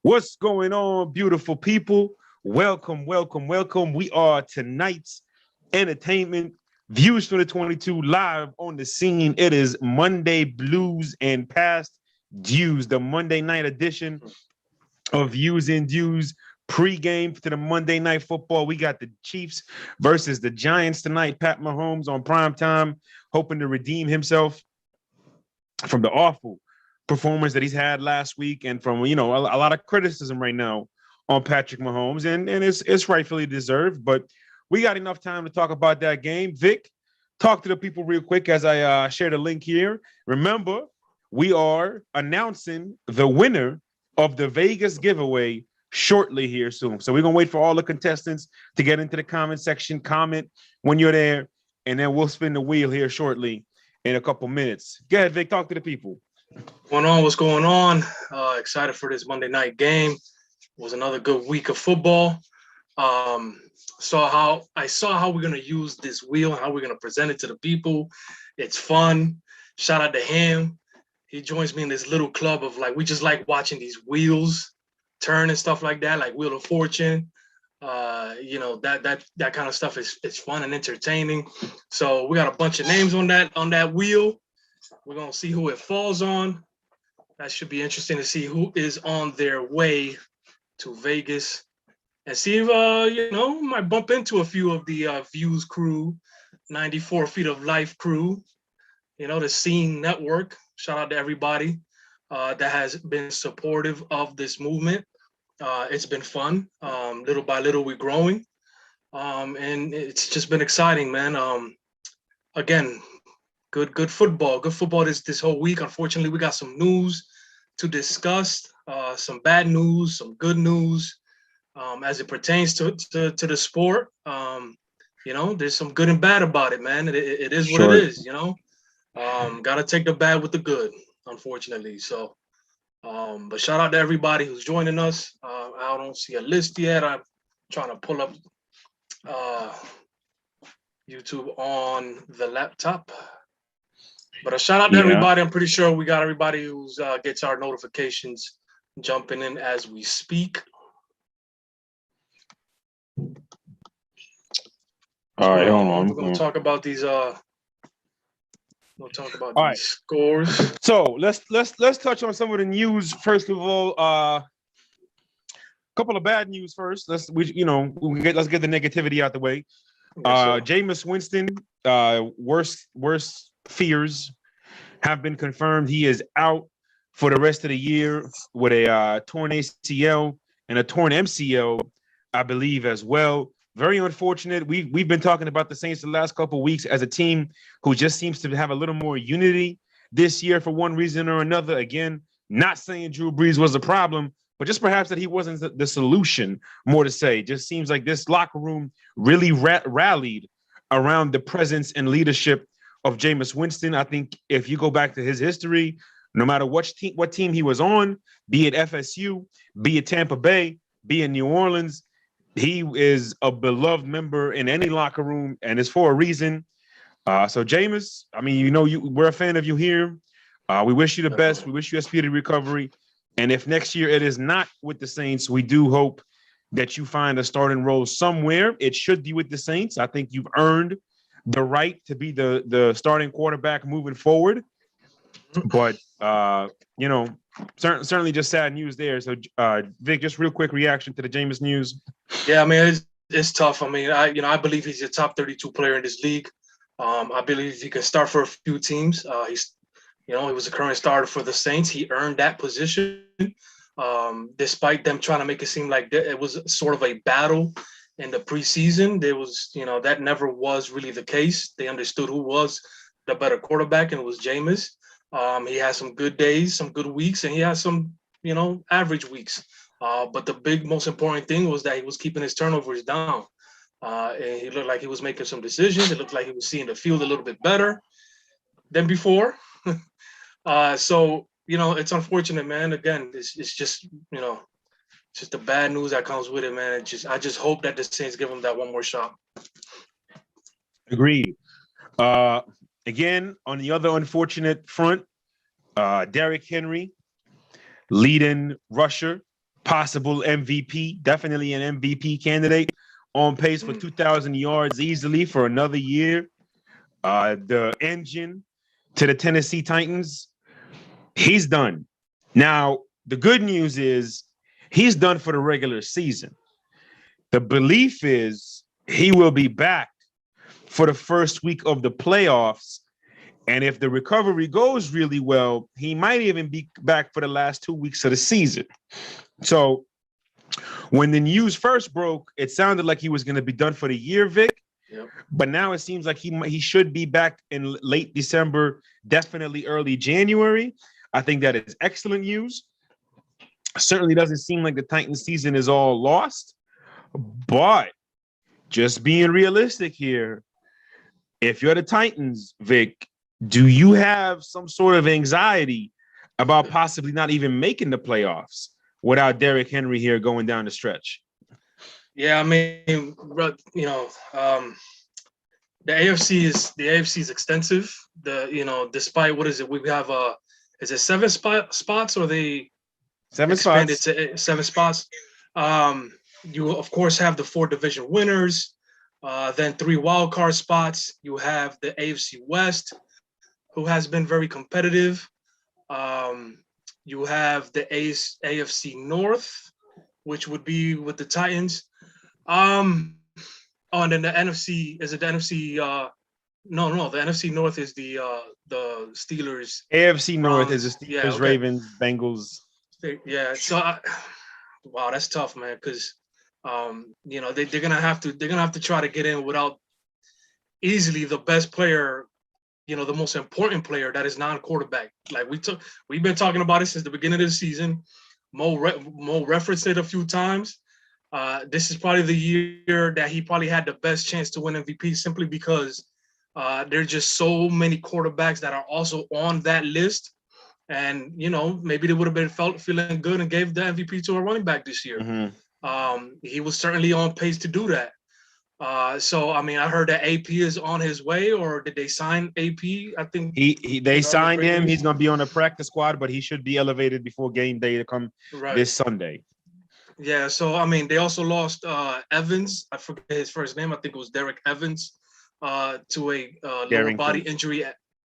What's going on, beautiful people? Welcome, welcome, welcome. We are tonight's entertainment Views 2022 live on the scene. It is Monday Blues and Past Dues, the Monday night edition of Views and Dues. Pre-game to the Monday Night Football. We got the Chiefs versus the Giants tonight. Pat Mahomes on prime time, hoping to redeem himself from the awful performance that he's had last week, and from a lot of criticism right now on Patrick Mahomes, and it's rightfully deserved. But we got enough time to talk about that game. Vic, talk to the people real quick as I share the link here. Remember, we are announcing the winner of the Vegas giveaway shortly here soon. So we're gonna wait for all the contestants to get into the comment section. Comment when you're there, and then we'll spin the wheel here shortly in a couple minutes. Go ahead, Vic. Talk to the people. What's going on? Excited for this Monday night game. It was another good week of football. I saw how we're gonna use this wheel, how we're gonna present it to the people. It's fun. Shout out to him. He joins me in this little club of we just like watching these wheels turn and stuff like that, like Wheel of Fortune. That kind of stuff is fun and entertaining. So we got a bunch of names on that wheel. We're going to see who it falls on. That should be interesting to see who is on their way to Vegas, and see if, might bump into a few of the Views crew, 94 Feet of Life crew, the Scene Network. Shout out to everybody that has been supportive of this movement. It's been fun. Little by little, we're growing. And it's just been exciting, man. Again, good football. Good football this whole week. Unfortunately, we got some news to discuss. Some bad news, some good news, as it pertains to the sport. There's some good and bad about it, man. It is what it is. Gotta take the bad with the good, unfortunately. So, but shout out to everybody who's joining us. I don't see a list yet. I'm trying to pull up YouTube on the laptop. But a shout out to everybody. I'm pretty sure we got everybody who gets our notifications jumping in as we speak. All right, hold on. We're gonna talk about these. We'll talk about these scores. So let's touch on some of the news first of all. A couple of bad news first. Let's get the negativity out the way. Jameis Winston, worst fears have been confirmed. He is out for the rest of the year with a torn ACL and a torn MCL, I believe, as well. Very unfortunate. We've been talking about the Saints the last couple of weeks as a team who just seems to have a little more unity this year for one reason or another. Again, not saying Drew Brees was a problem, but just perhaps that he wasn't the solution, more to say. Just seems like this locker room really rallied around the presence and leadership of Jameis Winston. I think if you go back to his history, no matter what team he was on, be it FSU, be it Tampa Bay, be it New Orleans, he is a beloved member in any locker room, and it's for a reason. So Jameis, I mean, we're a fan of you here. We wish you the best. We wish you a speedy recovery. And if next year it is not with the Saints, we do hope that you find a starting role somewhere. It should be with the Saints. I think you've earned the right to be the starting quarterback moving forward. But, certainly just sad news there. So, Vic, just real quick reaction to the Jameis news. Yeah, I mean, it's tough. I mean, I believe he's a top 32 player in this league. I believe he can start for a few teams. He was a current starter for the Saints. He earned that position, despite them trying to make it seem like it was sort of a battle in the preseason. There was, that never was really the case. They understood who was the better quarterback, and it was Jameis. He has some good days, some good weeks, and he has some, average weeks. But the most important thing was that he was keeping his turnovers down. And he looked like he was making some decisions. It looked like he was seeing the field a little bit better than before. So, it's unfortunate, man. Again, it's just, just the bad news that comes with it, man. I just hope that the Saints give him that one more shot. Agreed. Again, on the other unfortunate front, Derrick Henry, leading rusher, possible MVP, definitely an MVP candidate, on pace for 2,000 yards easily for another year. The engine to the Tennessee Titans, he's done. Now, the good news is he's done for the regular season. The belief is he will be back for the first week of the playoffs. And if the recovery goes really well, he might even be back for the last 2 weeks of the season. So when the news first broke, it sounded like he was going to be done for the year, Vic. Yep. But now it seems like he should be back in late December, definitely early January. I think that is excellent news. Certainly doesn't seem like the Titans season is all lost. But just being realistic here, if you're the Titans, Vic, do you have some sort of anxiety about possibly not even making the playoffs without Derrick Henry here going down the stretch? Yeah, I mean, the AFC is extensive. Despite what is it? We have is it 7 spots or they 7 expanded spots to 7 spots? You of course have the 4 division winners, then 3 wild card spots. You have the AFC West, who has been very competitive. You have the AFC North, which would be with the Titans. And then the NFC, is it the NFC? No, the NFC North is the Steelers. AFC North Browns. is the Steelers, Yeah, okay. Ravens, Bengals. Yeah, so wow, that's tough, man, because they're gonna have to try to get in without easily the best player, the most important player that is non-quarterback. Like we've been talking about it since the beginning of the season. Mo referenced it a few times. This is probably the year that he probably had the best chance to win MVP, simply because there's just so many quarterbacks that are also on that list. And, maybe they would have been feeling good and gave the MVP to a running back this year. Mm-hmm. He was certainly on pace to do that. So, I mean, I heard that AP is on his way, or did they sign AP? I think they signed him. He's going to be on the practice squad, but he should be elevated before game day to come this Sunday. Yeah, so, I mean, they also lost Evans. I forget his first name. I think it was Derek Evans, to a lower body injury.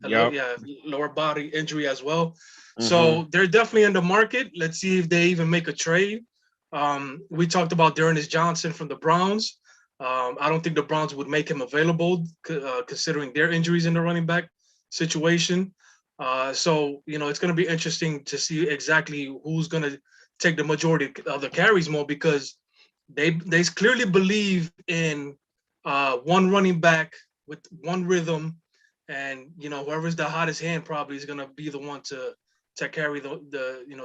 Lower body injury as well. Mm-hmm. So they're definitely in the market. Let's see if they even make a trade. We talked about Dearness Johnson from the Browns. I don't think the Browns would make him available, considering their injuries in the running back situation. So, it's going to be interesting to see exactly who's going to take the majority of the carries more, because they clearly believe in one running back with one rhythm, and whoever's the hottest hand probably is going to be the one to carry the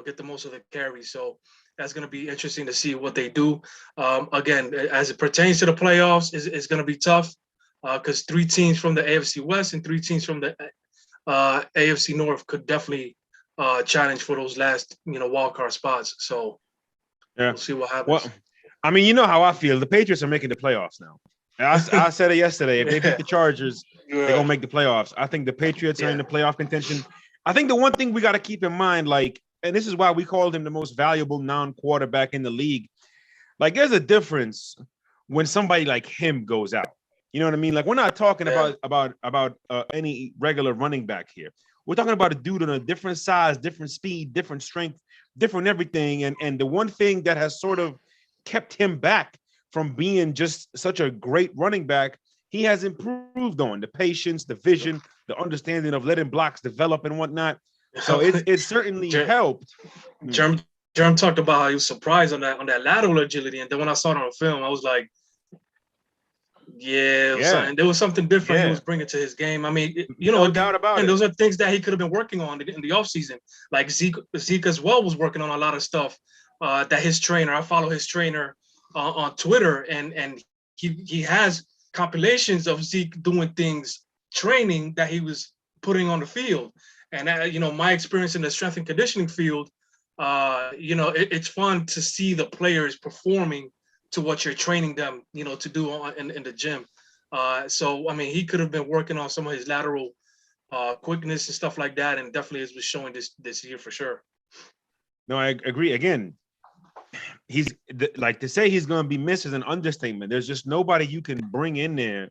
get the most of the carries. So that's going to be interesting to see what they do. Again, as it pertains to the playoffs, it's going to be tough, because 3 teams from the AFC West and 3 teams from the AFC North could definitely challenge for those last wild card spots. So we'll see what happens. Well, I mean, you know how I feel. The Patriots are making the playoffs now. I said it yesterday. If they beat the Chargers, they're going to make the playoffs. I think the Patriots are in the playoff contention. I think the one thing we got to keep in mind, and this is why we called him the most valuable non-quarterback in the league. There's a difference when somebody like him goes out. You know what I mean? We're not talking about any regular running back here. We're talking about a dude on a different size, different speed, different strength, different everything. And the one thing that has sort of kept him back from being just such a great running back, he has improved on the patience, the vision, the understanding of letting blocks develop and whatnot. So it certainly helped. Jerm talked about how he was surprised on that lateral agility, and then when I saw it on film, I was like, there was something different he was bringing to his game. I mean, no doubt about it. Those are things that he could have been working on in the offseason. Like Zeke as well was working on a lot of stuff that his trainer. I follow his trainer on Twitter, and he has compilations of Zeke doing things, training that he was putting on the field. And my experience in the strength and conditioning field, it's fun to see the players performing to what you're training them, to do in the gym. So I mean, he could have been working on some of his lateral quickness and stuff like that, and definitely was showing this year for sure. No, I agree. Again, like to say he's going to be missed is an understatement. There's just nobody you can bring in there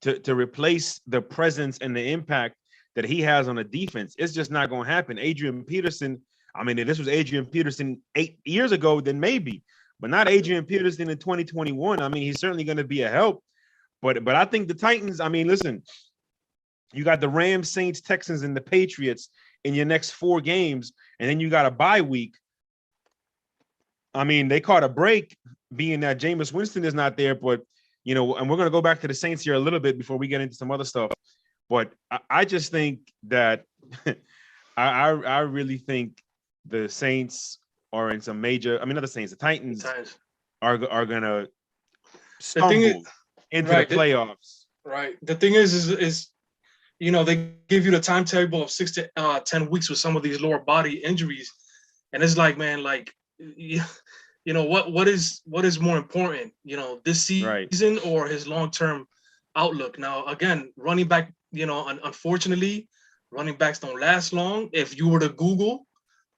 to replace the presence and the impact that he has on the defense. It's just not going to happen. Adrian Peterson, I mean, if this was Adrian Peterson 8 years ago, then maybe, but not Adrian Peterson in 2021. I mean, he's certainly going to be a help, but I think the Titans, I mean, listen, you got the Rams, Saints, Texans, and the Patriots in your next 4 games, and then you got a bye week. I mean, they caught a break being that Jameis Winston is not there, but, you know, and we're going to go back to the Saints here a little bit before we get into some other stuff. But I just think that I really think the Saints are in some major, I mean, not the Saints, the Titans are going to stumble into the playoffs. Right. The thing is, you know, they give you the timetable of 6 to 10 weeks with some of these lower body injuries. And it's like, man, like, you know, what is more important, you know, this season or his long-term outlook? Now, again, running back, you know, unfortunately, running backs don't last long. If you were to Google,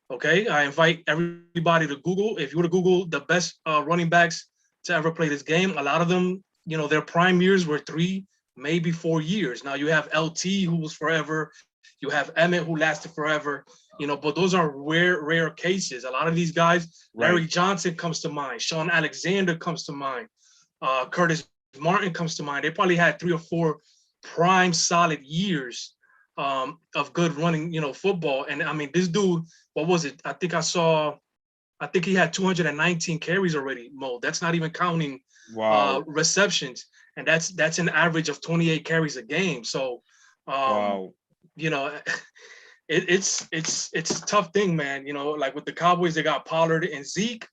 okay, I invite everybody to Google. If you were to Google the best running backs to ever play this game, a lot of them, you know, their prime years were 3, maybe 4 years. Now you have LT, who was forever. You have Emmett, who lasted forever. You know, but those are rare cases. A lot of these guys, Larry Johnson comes to mind. Sean Alexander comes to mind. Curtis Martin comes to mind. They probably had 3 or 4 prime solid years of good running, you know, football. And I mean, this dude, what was it? I think he had 219 carries already, Mo. That's not even counting receptions. And that's an average of 28 carries a game. So, you know, it's a tough thing, man. You know, like with the Cowboys, they got Pollard and Zeke.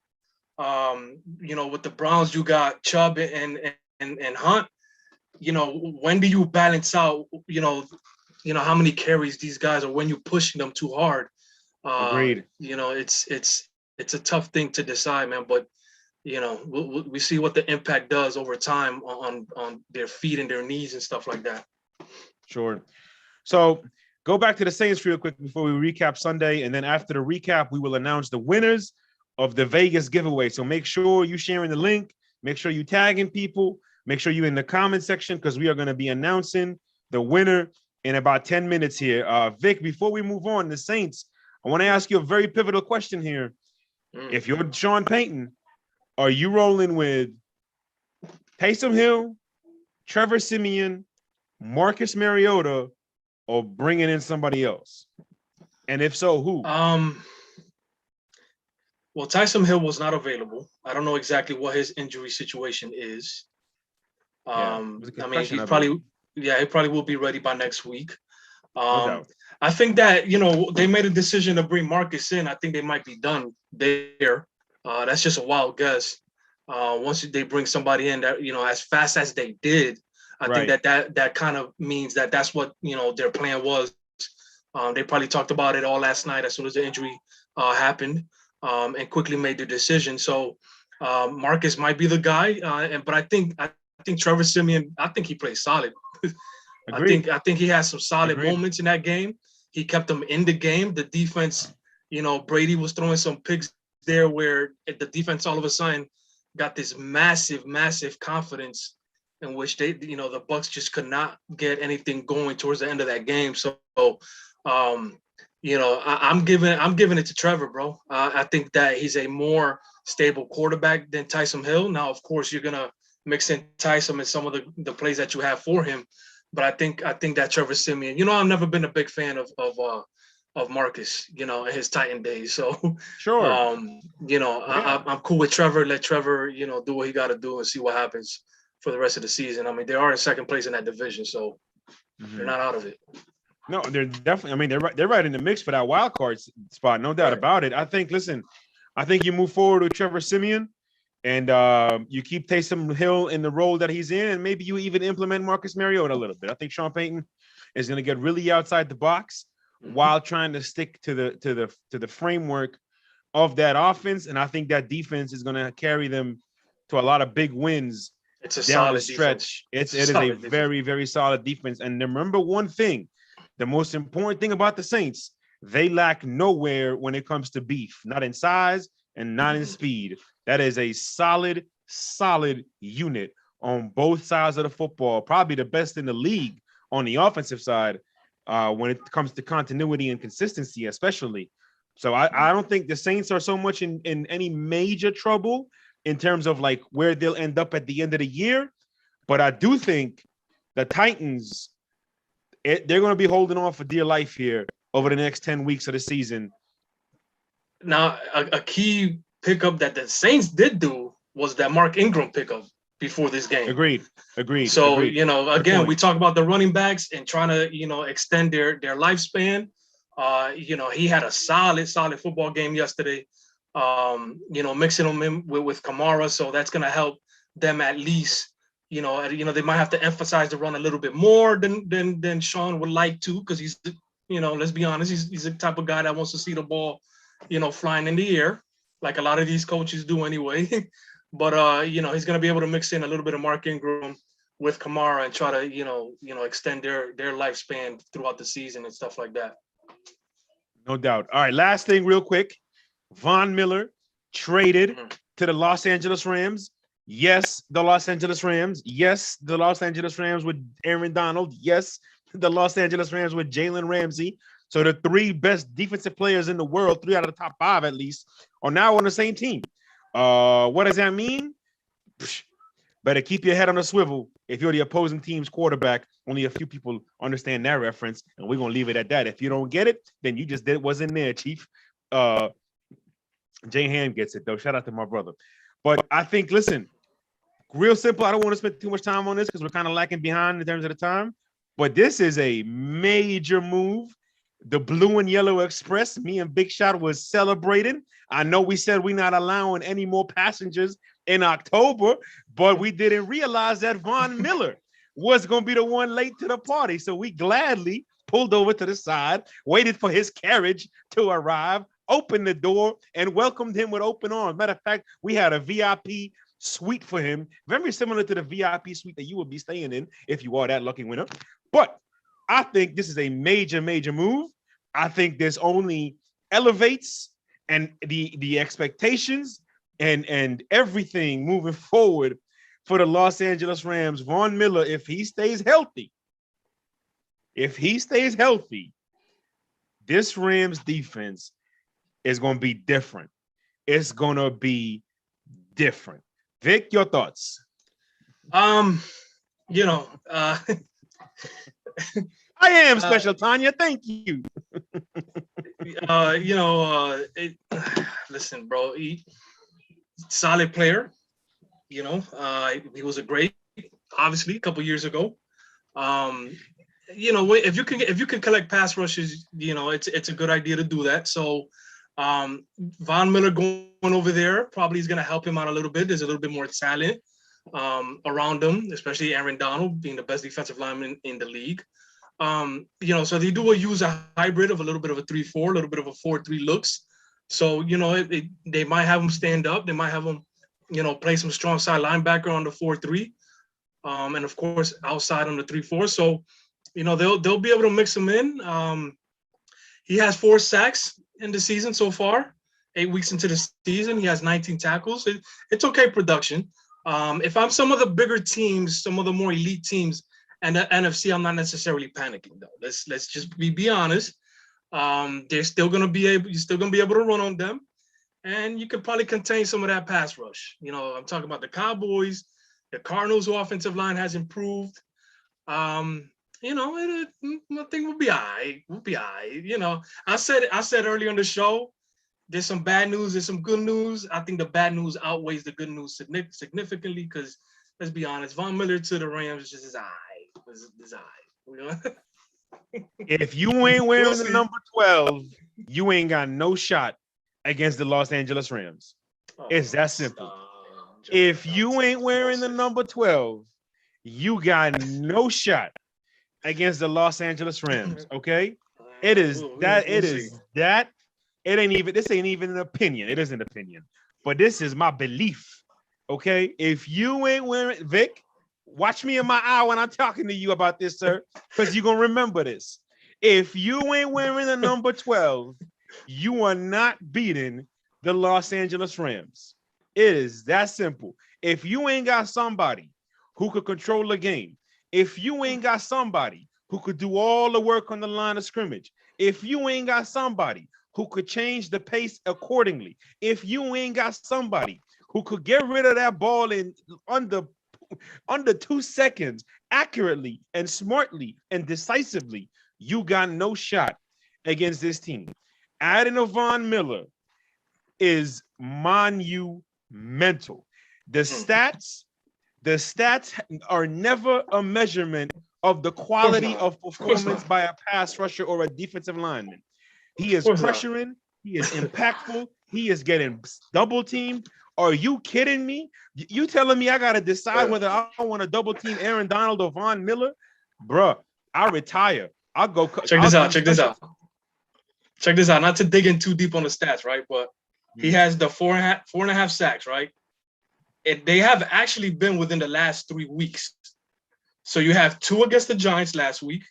You know, with the Browns, you got Chubb and Hunt. You know, when do you balance out, you know, how many carries these guys are when you're pushing them too hard? Agreed. You know, it's a tough thing to decide, man. But you know, we see what the impact does over time on their feet and their knees and stuff like that. Sure. So go back to the Saints real quick before we recap Sunday, and then after the recap, we will announce the winners of the Vegas giveaway. So make sure you sharing the link. Make sure you tagging people. Make sure you in the comment section because we are going to be announcing the winner in about 10 minutes here. Vic, before we move on, the Saints, I want to ask you a very pivotal question here. If you're Sean Payton, are you rolling with Taysom Hill, Trevor Siemian, Marcus Mariota, or bringing in somebody else? And if so, who? Well, Taysom Hill was not available. I don't know exactly what his injury situation is. I mean, he probably will be ready by next week. No doubt. I think that, you know, they made a decision to bring Marcus in. I think they might be done there. That's just a wild guess. Once they bring somebody in that, you know, as fast as they did, I think that kind of means that that's what, you know, their plan was. They probably talked about it all last night as soon as the injury happened, and quickly made the decision. So Marcus might be the guy, but I think Trevor Siemian, I think he plays solid. I think he has some solid moments in that game. He kept them in the game. The defense, you know, Brady was throwing some picks there where the defense all of a sudden got this massive confidence in which they, you know, the Bucs just could not get anything going towards the end of that game. So, you know, I'm giving it to Trevor, bro. I think that he's a more stable quarterback than Taysom Hill. Now, of course, you're gonna mix in Taysom and some of the plays that you have for him, but I think that Trevor Siemian. You know, I've never been a big fan of Marcus, you know, in his Titan days. So, sure, you know, I'm cool with Trevor. Let Trevor, you know, do what he got to do and see what happens for the rest of the season. I mean, they are in second place in that division, so they're not out of it. No, they're definitely. I mean, they're right in the mix for that wild card spot, no doubt about it. I think you move forward with Trevor Siemian, and you keep Taysom Hill in the role that he's in, and maybe you even implement Marcus Mariota a little bit. I think Sean Payton is going to get really outside the box while trying to stick to the framework of that offense, and I think that defense is going to carry them to a lot of big wins. It's a down solid the stretch. It is a very, very solid defense. And remember one thing, the most important thing about the Saints, they lack nowhere when it comes to beef, not in size and not in speed. That is a solid unit on both sides of the football. Probably the best in the league on the offensive side when it comes to continuity and consistency, especially. So I don't think the Saints are so much in any major trouble in terms of like where they'll end up at the end of the year. But I do think the Titans, they're going to be holding on for dear life here over the next 10 weeks of the season. Now, a key pickup that the Saints did do was that Mark Ingram pickup before this game. Agreed. So, again, we talk about the running backs and trying to, extend their lifespan. He had a solid football game yesterday. Mixing them in with Kamara, so that's going to help them at least. They might have to emphasize the run a little bit more than Sean would like to, because he's, let's be honest, he's the type of guy that wants to see the ball, flying in the air, like a lot of these coaches do anyway. But he's going to be able to mix in a little bit of Mark Ingram with Kamara and try to extend their lifespan throughout the season and stuff like that. No doubt. All right, last thing real quick. Von Miller traded to the Los Angeles Rams. Yes, the Los Angeles Rams. Yes, the Los Angeles Rams with Aaron Donald. Yes, the Los Angeles Rams with Jalen Ramsey. So the three best defensive players in the world, 3 out of the top 5 at least, are now on the same team. What does that mean? Better keep your head on a swivel. If you're the opposing team's quarterback, only a few people understand that reference, and we're going to leave it at that. If you don't get it, then you just wasn't there, Chief. Jay Ham gets it, though. Shout out to my brother. But I think, listen, real simple. I don't want to spend too much time on this because we're kind of lacking behind in terms of the time. But this is a major move. The Blue and Yellow Express, me and Big Shot was celebrating. I know we said we're not allowing any more passengers in October, but we didn't realize that Von Miller was going to be the one late to the party. So we gladly pulled over to the side, waited for his carriage to arrive, opened the door, and welcomed him with open arms. Matter of fact, we had a VIP suite for him, very similar to the VIP suite that you would be staying in if you are that lucky winner. But I think this is a major move. I think this only elevates and the expectations and everything moving forward for the Los Angeles Rams. Von Miller, if he stays healthy, this Rams defense is going to be different. It's going to be different. Vic, your thoughts? I am special, Tanya. Thank you. Listen, bro. Solid player. He was a great, obviously, a couple years ago. If you can collect pass rushes, it's a good idea to do that. So, Von Miller going over there probably is going to help him out a little bit. There's a little bit more talent around him, especially Aaron Donald being the best defensive lineman in the league. So they do use a hybrid of a little bit of a 3-4, a little bit of a 4-3 looks. So, they might have him stand up. They might have him, play some strong side linebacker on the 4-3. And of course, outside on the 3-4. So, they'll be able to mix him in. He has 4 sacks in the season so far. 8 weeks into the season, he has 19 tackles. It's okay production. If I'm some of the bigger teams, some of the more elite teams, and the NFC, I'm not necessarily panicking though. Let's just be honest. You're still gonna be able to run on them, and you could probably contain some of that pass rush. I'm talking about the Cowboys, the Cardinals' offensive line has improved. I think we'll be all right. We'll be all right. I said earlier in the show, there's some bad news, there's some good news. I think the bad news outweighs the good news significantly because, let's be honest, Von Miller to the Rams is all right. Is all right. If you ain't wearing the number 12, you ain't got no shot against the Los Angeles Rams. It's that simple. If you ain't wearing the number 12, you got no shot against the Los Angeles Rams. Okay, this ain't even an opinion. It is an opinion, but this is my belief. Okay, if you ain't wearing, Vic, watch me in my eye when I'm talking to you about this, sir, because you're gonna remember this. If you ain't wearing the number 12, you are not beating the Los Angeles Rams. It is that simple. If you ain't got somebody who could control the game, if you ain't got somebody who could do all the work on the line of scrimmage, if you ain't got somebody who could change the pace accordingly, if you ain't got somebody who could get rid of that ball in under 2 seconds accurately and smartly and decisively, you got no shot against this team. Adding a Von Miller is monumental. The stats are never a measurement of the quality of performance by a pass rusher or a defensive lineman. He is pressuring. He is impactful. He is getting double teamed. Are you kidding me? You telling me I got to decide whether I want to double team Aaron Donald or Von Miller? Bruh, I retire. I'll go. Check this out. Check this out. Not to dig in too deep on the stats, right? But he has the four and a half sacks, right? They have actually been within the last 3 weeks. So you have 2 against the Giants last week,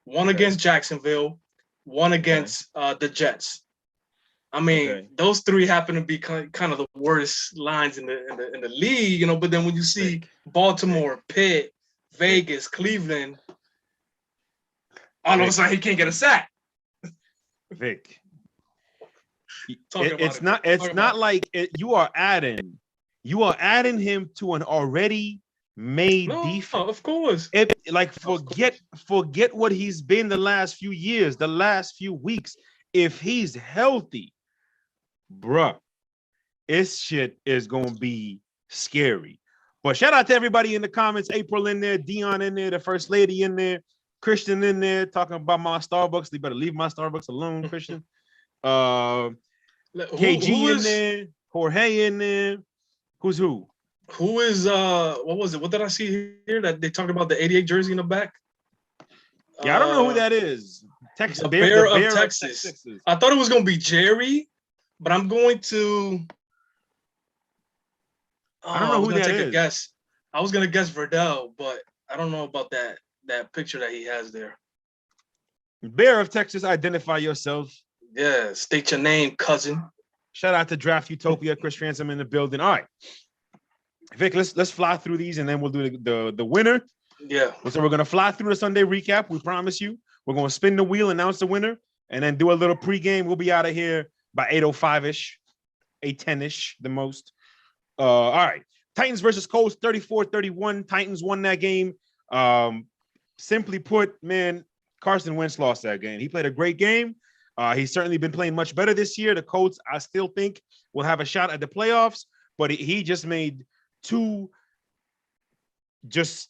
1 against Jacksonville, 1 against the Jets. I mean, those 3 happen to be kind of the worst lines in the league, you know. But then when you see Baltimore, Pitt, Vegas, Cleveland, all of a sudden he can't get a sack. Vic, it's not like you are adding him to an already made defense. Of course. Forget what he's been the last few years, the last few weeks. If he's healthy, bruh, this shit is gonna be scary. But shout out to everybody in the comments. April in there, Dion in there, the first lady in there, Christian in there talking about my Starbucks. They better leave my Starbucks alone, Christian. KG in there, Jorge in there. Who's who? Who is what was it? What did I see here that they talked about the 88 jersey in the back? Yeah, I don't know who that is. The Bear of Texas. I thought it was gonna be Jerry, but I'm going to. I don't know who that is. A guess. I was gonna guess Verdell, but I don't know about that picture that he has there. Bear of Texas, identify yourself. Yeah, state your name, cousin. Shout out to Draft Utopia, Chris Ransom in the building. All right, Vic, let's fly through these and then we'll do the winner. Yeah. So we're gonna fly through the Sunday recap. We promise you. We're gonna spin the wheel, announce the winner, and then do a little pregame. We'll be out of here by 8:05-ish, 8:10-ish, the most. All right. Titans versus Colts, 34-31. Titans won that game. Simply put, man, Carson Wentz lost that game. He played a great game. He's certainly been playing much better this year. The Colts, I still think, will have a shot at the playoffs, but he just made 2 just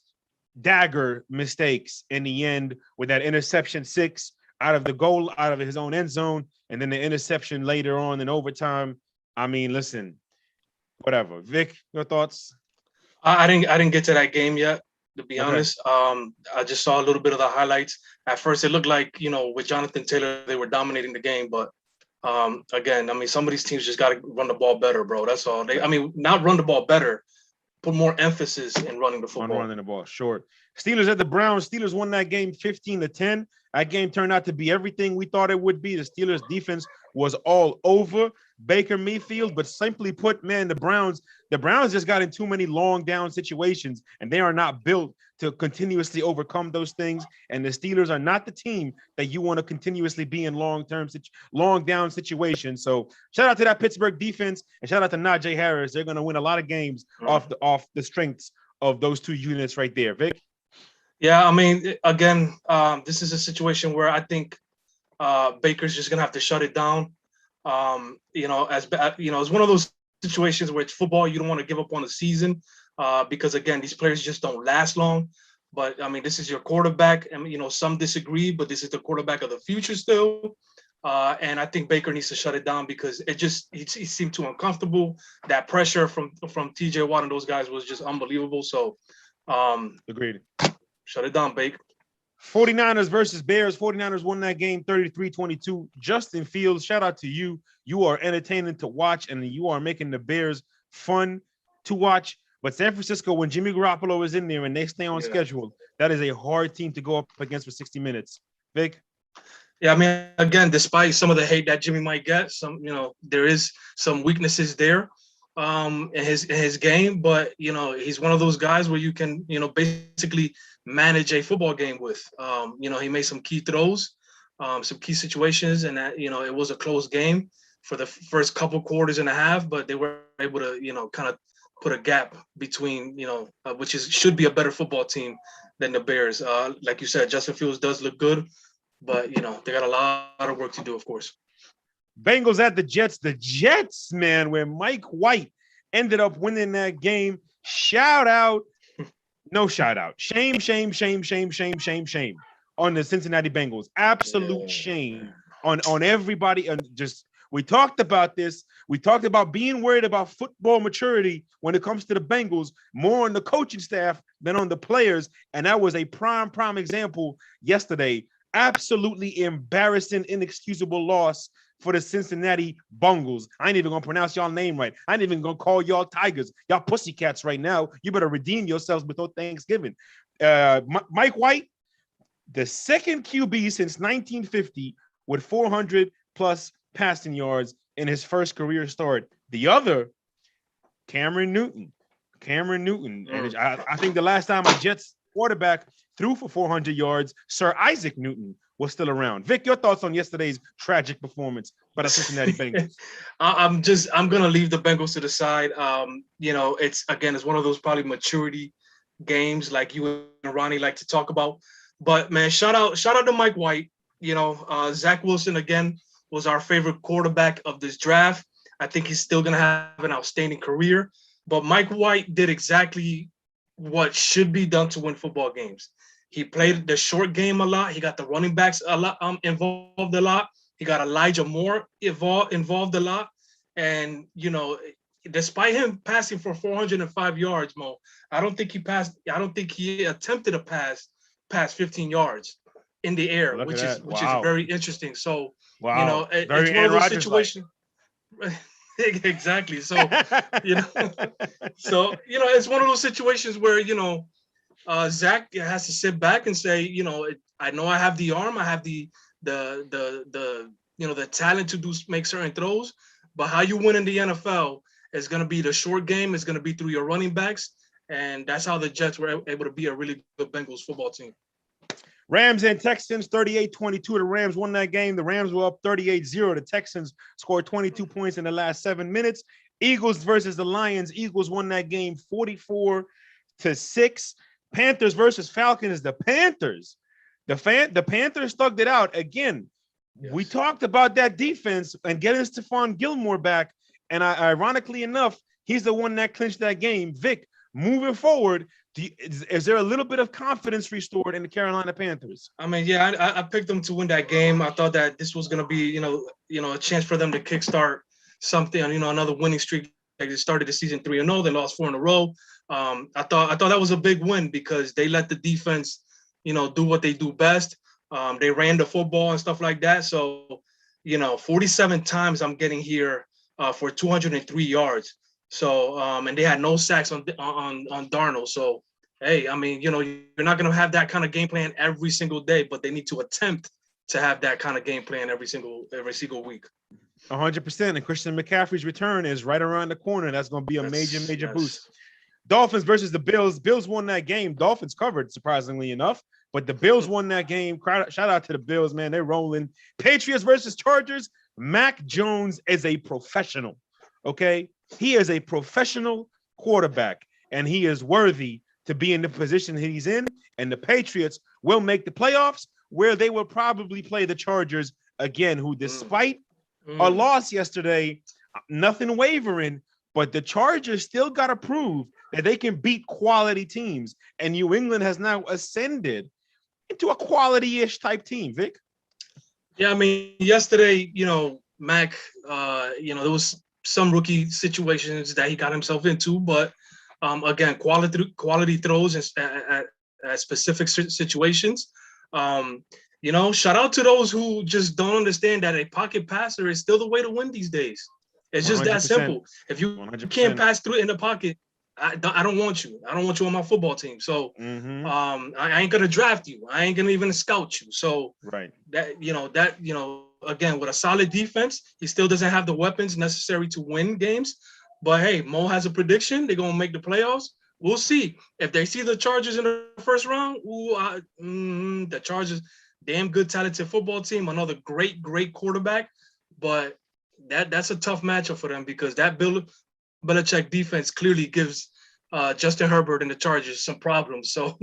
dagger mistakes in the end with that interception 6 out of his own end zone, and then the interception later on in overtime. I mean, listen, whatever. Vic, your thoughts? I didn't get to that game yet, to be honest. I just saw a little bit of the highlights. At first, it looked like, with Jonathan Taylor, they were dominating the game. But again, I mean, some of these teams just got to run the ball better, bro. That's all. Not run the ball better, put more emphasis in running the football. On running the ball, short. Steelers at the Browns. Steelers won that game 15-10. That game turned out to be everything we thought it would be. The Steelers defense was all over Baker Mayfield, but simply put, man, the Browns just got in too many long down situations, and they are not built to continuously overcome those things. And the Steelers are not the team that you want to continuously be in long down situations. So shout out to that Pittsburgh defense, and shout out to Najee Harris. They're going to win a lot of games off the strengths of those 2 units right there. Vic? Yeah, I mean, again, this is a situation where I think Baker's just going to have to shut it down. It's one of those situations where it's football. You don't want to give up on the season because, again, these players just don't last long. But, I mean, this is your quarterback. I mean, some disagree, but this is the quarterback of the future still. And I think Baker needs to shut it down because he seemed too uncomfortable. That pressure from T.J. Watt and those guys was just unbelievable. So, agreed. Shut it down, Baker. 49ers versus Bears. 49ers won that game 33-22. Justin Fields, shout out to you. You are entertaining to watch, and you are making the Bears fun to watch. But San Francisco, when Jimmy Garoppolo is in there and they stay on schedule, that is a hard team to go up against for 60 minutes. Vic? Yeah, I mean, again, despite some of the hate that Jimmy might get, there is some weaknesses there in his game, but he's one of those guys where you can, basically manage a football game with. He made some key throws, some key situations, and that, it was a close game for the first couple quarters and a half, but they were able to, kind of put a gap between, which should be a better football team than the Bears. Like you said, Justin Fields does look good, but they got a lot of work to do, of course. Bengals at the Jets. The Jets, man, where Mike White ended up winning that game. Shout out. No shout out. Shame, shame, shame, shame, shame, shame, shame on the Cincinnati Bengals. Absolute shame on everybody. And just we talked about this. We talked about being worried about football maturity when it comes to the Bengals, more on the coaching staff than on the players. And that was a prime example yesterday. Absolutely embarrassing, inexcusable loss for the Cincinnati Bengals. I ain't even gonna pronounce y'all name right. I ain't even gonna call y'all Tigers. Y'all pussycats right now. You better redeem yourselves before Thanksgiving. Mike White, the second QB since 1950 with 400 plus passing yards in his first career start. The other, Cameron Newton. And I think the last time a Jets quarterback threw for 400 yards, Sir Isaac Newton was still around. Vic, your thoughts on yesterday's tragic performance by the Cincinnati Bengals? I'm gonna leave the Bengals to the side. It's one of those probably maturity games like you and Ronnie like to talk about. But man, shout out to Mike White. Zach Wilson again was our favorite quarterback of this draft. I think he's still gonna have an outstanding career. But Mike White did exactly what should be done to win football games. He played the short game a lot. He got the running backs a lot involved a lot. He got Elijah Moore involved a lot. And, despite him passing for 405 yards, Mo, I don't think he attempted a pass past 15 yards in the air, which is very interesting. So, it's one of those situations. Exactly. So, it's one of those situations where, Zach has to sit back and say, I know I have the arm, I have the talent to make certain throws, but how you win in the NFL is going to be the short game. It's going to be through your running backs, and that's how the Jets were able to be a really good Bengals football team. Rams and Texans, 38-22. The Rams won that game. The Rams were up 38-0. The Texans scored 22 points in the last 7 minutes. Eagles versus the Lions. Eagles won that game 44-6. Panthers versus Falcons. The Panthers. The Panthers thugged it out. Again, yes. We talked about that defense and getting Stephon Gilmore back. And ironically enough, he's the one that clinched that game. Vic, moving forward, is there a little bit of confidence restored in the Carolina Panthers? I mean, yeah, I picked them to win that game. I thought that this was going to be, a chance for them to kickstart something, another winning streak. They started the season 3-0. They lost 4 in a row. I thought that was a big win because they let the defense, do what they do best. They ran the football and stuff like that. So, 47 times I'm getting here for 203 yards. So, and they had no sacks on Darnold. So, hey, I mean, you're not going to have that kind of game plan every single day, but they need to attempt to have that kind of game plan every single week. 100%. And Christian McCaffrey's return is right around the corner. That's going to be a major boost. Dolphins versus the Bills. Bills won that game. Dolphins covered, surprisingly enough, but the Bills won that game. Shout out to the Bills, man. They're rolling. Patriots versus Chargers. Mac Jones is a professional, okay? He is a professional quarterback, and he is worthy to be in the position he's in, and the Patriots will make the playoffs, where they will probably play the Chargers again, who despite a loss yesterday, nothing wavering, but the Chargers still got to prove that they can beat quality teams, and New England has now ascended into a quality-ish type team, Vic. Yeah, I mean, yesterday, Mac, there was some rookie situations that he got himself into, but again, quality throws at specific situations. Shout out to those who just don't understand that a pocket passer is still the way to win these days. It's just 100%. That simple. If you 100%. Can't pass through in the pocket, I don't want you. I don't want you on my football team. So Mm-hmm. I ain't gonna draft you. I ain't gonna even scout you. So Right. Again, with a solid defense, he still doesn't have the weapons necessary to win games. But hey, Mo has a prediction. They're gonna make the playoffs. We'll see. If they see the Chargers in the first round, the Chargers, damn good, talented football team, another great quarterback. But that's a tough matchup for them because that Bill Belichick defense clearly gives Justin Herbert and the Chargers some problems. So,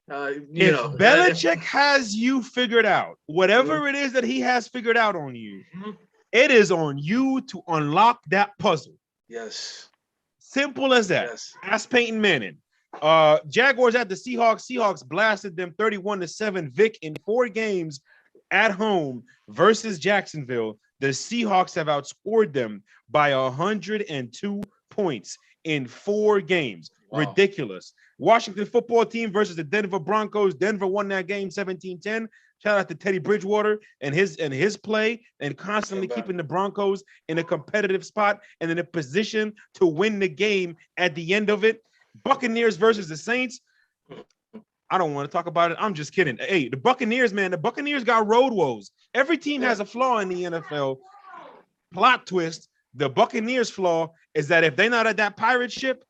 If Belichick has you figured out, whatever it is that he has figured out on you, it is on you to unlock that puzzle. Yes. Simple as that. Yes. Ask Peyton Manning. Jaguars at the Seahawks. Seahawks blasted them 31-7. Vic in 4 games at home versus Jacksonville. The Seahawks have outscored them by 102 points in 4 games. Wow. Ridiculous. Washington football team versus the Denver Broncos. Denver won that game 17-10. Shout out to Teddy Bridgewater and his play and constantly keeping the Broncos in a competitive spot and in a position to win the game at the end of it. Buccaneers versus the Saints. I don't want to talk about it. I'm just kidding. Hey, the Buccaneers, man, the Buccaneers got road woes. Every team has a flaw in the NFL. Plot twist, the Buccaneers' flaw is that if they're not at that pirate ship,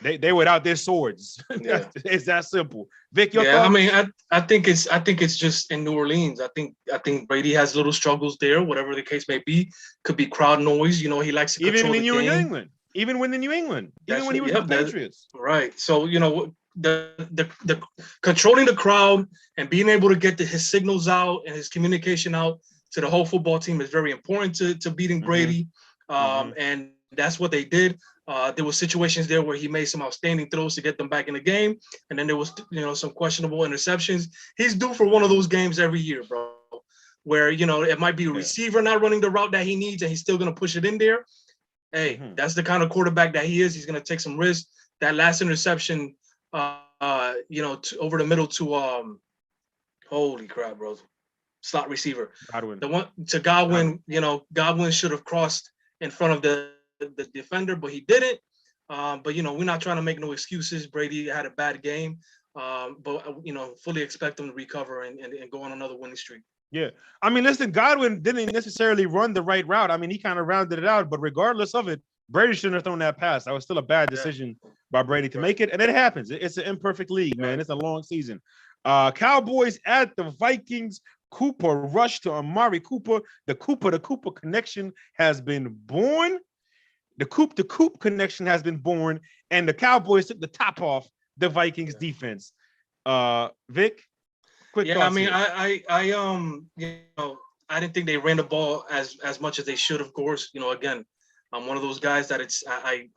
they without their swords. Yeah. It's that simple. Vic, your thoughts? I mean, I think it's just in New Orleans. I think Brady has little struggles there, whatever the case may be. Could be crowd noise. You know, he likes to control the game. Even when in New England, even when he was with the Patriots. Right. So, you know, the controlling the crowd and being able to get his signals out and his communication out to the whole football team is very important to beating Brady. And that's what they did. There were situations there where he made some outstanding throws to get them back in the game. And then there was, you know, some questionable interceptions. He's due for one of those games every year, bro, where, you know, it might be a receiver not running the route that he needs and he's still going to push it in there. Hey, that's the kind of quarterback that he is. He's going to take some risks. That last interception, over the middle to, holy crap, bro, slot receiver. Godwin. The one to Godwin, you know, Godwin should have crossed in front of the defender, but he didn't. But, you know, we're not trying to make no excuses. Brady had a bad game, but, you know, fully expect him to recover and go on another winning streak. Yeah. I mean, listen, Godwin didn't necessarily run the right route. I mean, he kind of rounded it out, but regardless of it, Brady shouldn't have thrown that pass. That was still a bad decision by Brady to make it. And it happens. It's an imperfect league, man. It's a long season. Cowboys at the Vikings. Cooper rushed to Amari Cooper. The Cooper connection has been born. The Coop connection has been born. And the Cowboys took the top off the Vikings defense. Vic? Quick thoughts. I mean, I didn't think they ran the ball as much as they should, of course. You know, again, I'm one of those guys that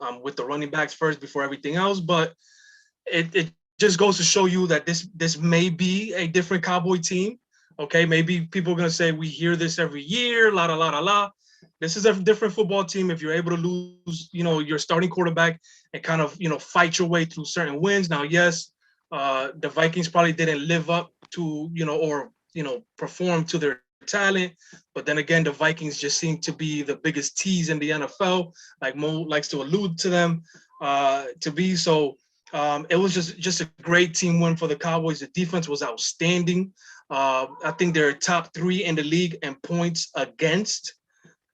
I'm with the running backs first before everything else, but it just goes to show you that this may be a different Cowboy team. Okay, maybe people are gonna say we hear this every year, la. This is a different football team. If you're able to lose, you know, your starting quarterback and kind of, you know, fight your way through certain wins. Now, yes, the Vikings probably didn't live up to, you know, or, you know, perform to their talent. But then again, the Vikings just seem to be the biggest tease in the NFL, like Mo likes to allude to them to be. So it was just a great team win for the Cowboys. The defense was outstanding. I think they're top 3 in the league in points against,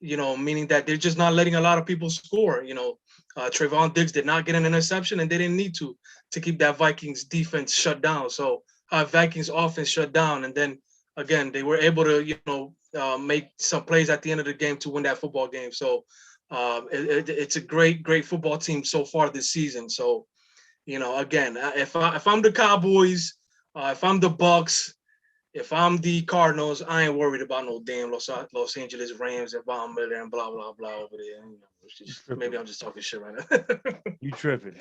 you know, meaning that they're just not letting a lot of people score. You know, Trayvon Diggs did not get an interception and they didn't need to keep that Vikings defense shut down. So Vikings offense shut down. And then again, they were able to, you know, make some plays at the end of the game to win that football game. So it's a great football team so far this season. So, you know, again, if I'm the Cowboys, if I'm the Bucks, if I'm the Cardinals, I ain't worried about no damn Los Angeles Rams and Von Miller and blah blah blah over there. You know, maybe I'm just talking shit right now. You tripping?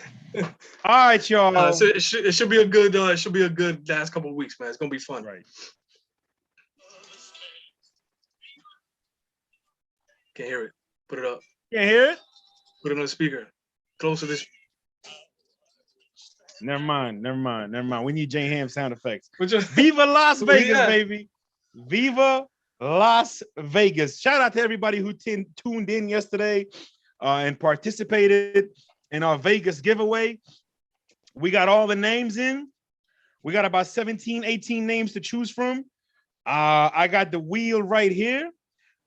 All right, y'all. So it should be a good last couple of weeks, man. It's gonna be fun. Right. Can't hear it. Put it up. Can't hear it. Put it on the speaker. Close to this. Never mind. We need Jay Ham sound effects. Viva Las Vegas, baby. Viva Las Vegas. Shout out to everybody who tuned in yesterday and participated. in our Vegas giveaway. We got all the names in. We got about 17, 18 names to choose from. I got the wheel right here.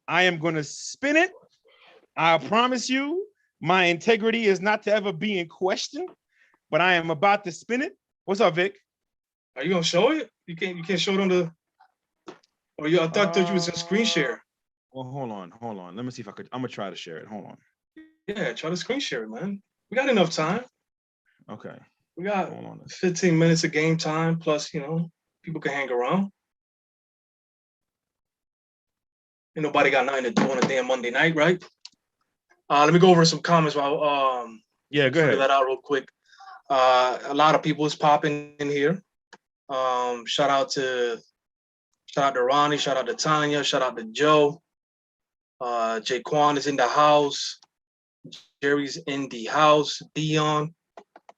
I am going to spin it. I promise you, my integrity is not to ever be in question, but I am about to spin it. What's up, Vic? Are you gonna show it? You can't show it on the. Or I thought that you was in screen share. Well, hold on. Let me see if I could. I'm gonna try to share it. Hold on. Yeah, try to screen share it, man. We got enough time. Okay. We got 15 minutes of game time, plus, people can hang around. Ain't nobody got nothing to do on a damn Monday night, right? Let me go over some comments while go figure ahead. that out real quick. A lot of people is popping in here. Shout out to Ronnie, shout out to Tanya, shout out to Joe. Jaquan is in the house. Jerry's in the house. Dion.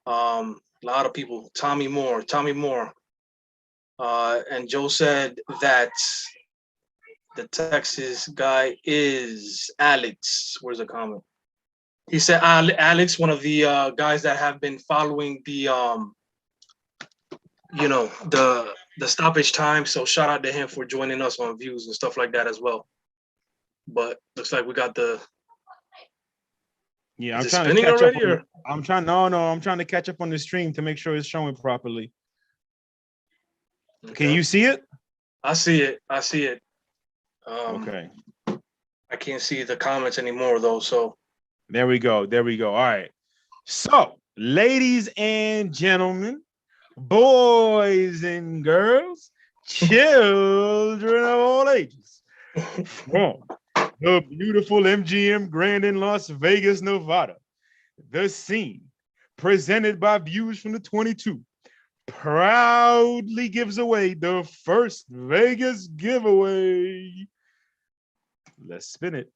A lot of people. Tommy Moore. And Joe said that the Texas guy is Alex. Where's the comment? He said Alex, one of the guys that have been following the the stoppage time. So shout out to him for joining us on views and stuff like that as well. But looks like we got the. Yeah, I'm trying to catch up. I'm trying to catch up on the stream to make sure it's showing properly. Okay. Can you see it? I see it. Okay. I can't see the comments anymore though. So there we go. All right. So, ladies and gentlemen, boys and girls, children of all ages, from the beautiful MGM Grand in Las Vegas, Nevada, the scene presented by Views from the 22 proudly gives away the first Vegas giveaway. Let's spin it.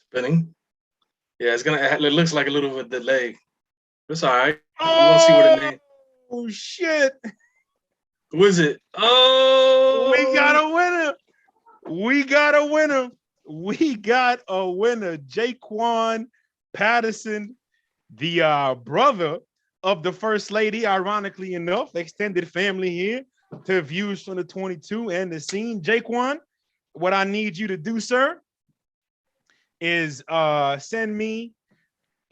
Spinning. Yeah, it looks like a little bit of a delay. It's all right. We're gonna see what it means. Oh shit. Who is it? Oh, we got a winner. Jaquan Patterson, the brother of the First Lady, ironically enough, extended family here to Views from the 22 and the scene. Jaquan, what I need you to do, sir, is send me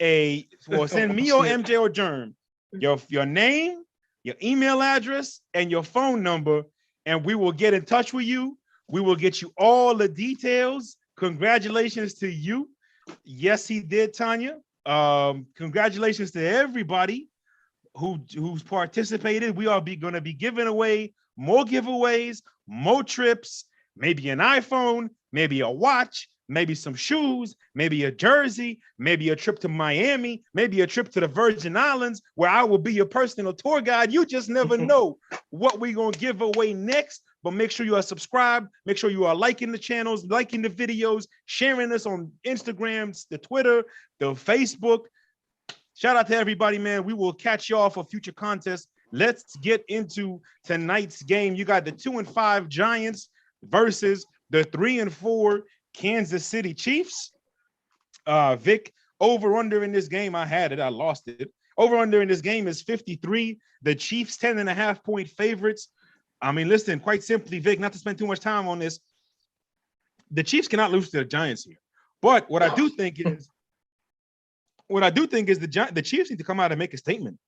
or MJ or Germ your name, your email address, and your phone number, and we will get in touch with you. We will get you all the details. Congratulations to you. Yes, he did, Tanya. Congratulations to everybody who's participated. We are going to be giving away more giveaways, more trips, maybe an iPhone, maybe a watch, maybe some shoes, maybe a jersey, maybe a trip to Miami, maybe a trip to the Virgin Islands where I will be your personal tour guide. You just never know what we're going to give away next. But make sure you are subscribed. Make sure you are liking the channels, liking the videos, sharing this on Instagram, the Twitter, the Facebook. Shout out to everybody, man. We will catch y'all for future contests. Let's get into tonight's game. You got the 2-5 Giants versus the 3-4 Kansas City Chiefs. Vic, over under in this game, I had it. I lost it. Over under in this game is 53. The Chiefs 10.5 point favorites. I mean, listen, quite simply, Vic, not to spend too much time on this, the Chiefs cannot lose to the Giants here. But what I do think is the Chiefs need to come out and make a statement.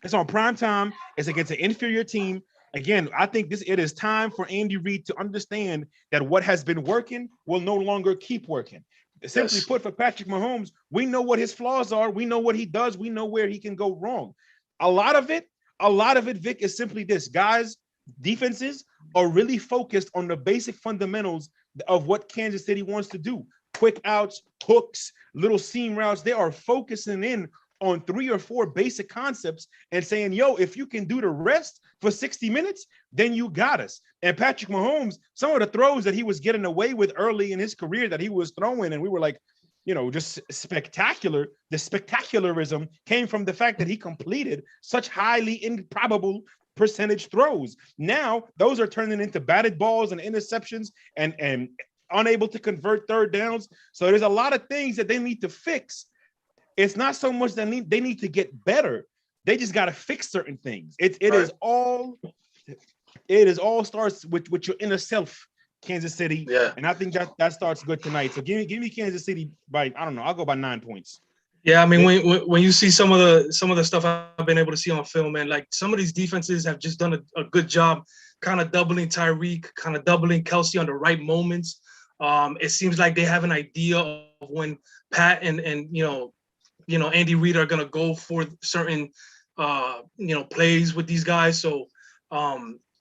It's on prime time. It's against an inferior team. Again, I think it is time for Andy Reid to understand that what has been working will no longer keep working. Simply put, for Patrick Mahomes, we know what his flaws are. We know what he does. We know where he can go wrong. A lot of it, Vic, is simply this. Guys, defenses are really focused on the basic fundamentals of what Kansas City wants to do. Quick outs, hooks, little seam routes. They are focusing in on 3 or 4 basic concepts and saying, yo, if you can do the rest for 60 minutes, then you got us. And Patrick Mahomes, some of the throws that he was getting away with early in his career that he was throwing, and we were like, just spectacular. The spectacularism came from the fact that he completed such highly improbable percentage throws. Now, those are turning into batted balls and interceptions and unable to convert third downs. So there's a lot of things that they need to fix. It's not so much that they need to get better. They just got to fix certain things. It is all starts with your inner self, Kansas City. Yeah. And I think that starts good tonight. So give me Kansas City by, I don't know, I'll go by 9 points. Yeah, I mean, when you see some of the stuff I've been able to see on film, man, like some of these defenses have just done a good job kind of doubling Tyreek, kind of doubling Kelsey on the right moments. It seems like they have an idea of when Pat and Andy Reid are gonna go for certain plays with these guys. So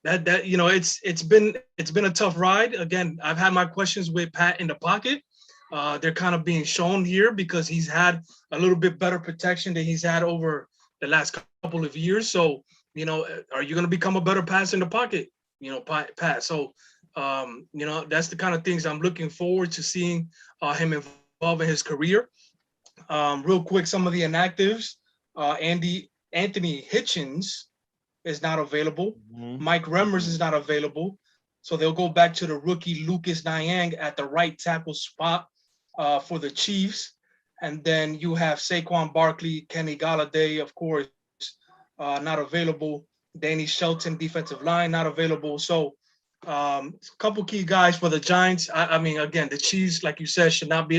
it's been a tough ride. Again, I've had my questions with Pat in the pocket. They're kind of being shown here because he's had a little bit better protection than he's had over the last couple of years. So, are you going to become a better passer in the pocket? Pat. So, that's the kind of things I'm looking forward to seeing him involved in his career. Real quick, some of the inactives. Anthony Hitchens is not available. Mm-hmm. Mike Remmers is not available. So they'll go back to the rookie Lucas Niang at the right tackle spot for the Chiefs. And then you have Saquon Barkley, Kenny Golladay, of course, not available. Danny Shelton, defensive line, not available. So a couple key guys for the Giants. I mean, again, the Chiefs, like you said, should not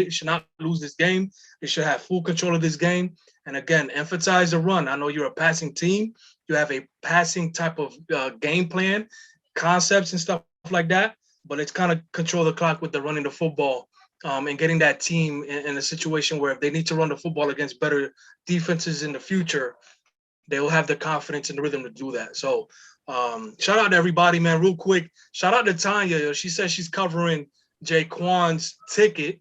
lose this game. They should have full control of this game. And again, emphasize the run. I know you're a passing team. You have a passing type of game plan, concepts and stuff like that, but it's kind of control the clock with the running the football and getting that team in a situation where if they need to run the football against better defenses in the future, they will have the confidence and the rhythm to do that. So shout out to everybody, man. Real quick, shout out to Tanya. She says she's covering Jaquan's ticket.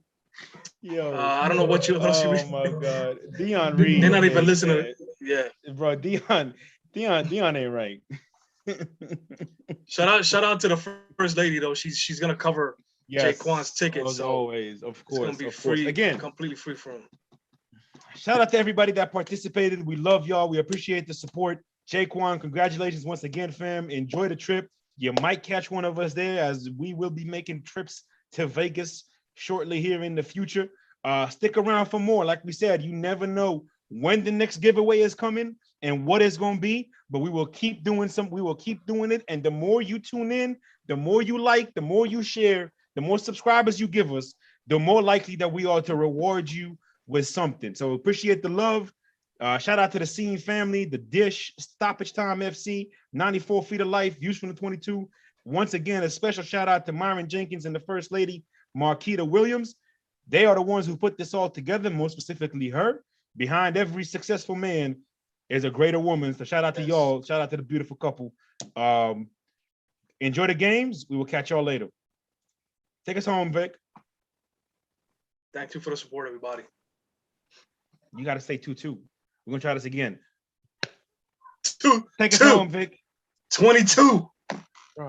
I don't know what you. Oh my God, Dion Reed. They're not even listening. Yeah, bro, Dion ain't right. Shout out to the first lady though. She's gonna cover Jaquan's ticket. As always, of course. It's gonna be free again, completely free for him. Shout out to everybody that participated. We love y'all. We appreciate the support. Jaquan, congratulations once again, fam. Enjoy the trip. You might catch one of us there, as we will be making trips to Vegas shortly here in the future. Stick around for more. Like we said, you never know when the next giveaway is coming and what it's going to be, but we will keep doing it. And the more you tune in, the more you like, the more you share, the more subscribers you give us, the more likely that we are to reward you with something. So appreciate the love. Shout out to the Scene family, the Dish, Stoppage Time FC, 94 Feet of Life, Views from the 22. Once again, a special shout out to Myron Jenkins and the First Lady, Marquita Williams. They are the ones who put this all together, more specifically her. Behind every successful man is a greater woman. So shout out to y'all. Shout out to the beautiful couple. Enjoy the games. We will catch y'all later. Take us home, Vic. Thank you for the support, everybody. You got to say 2-2. We're going to try this again. Take us home, Vic. 22.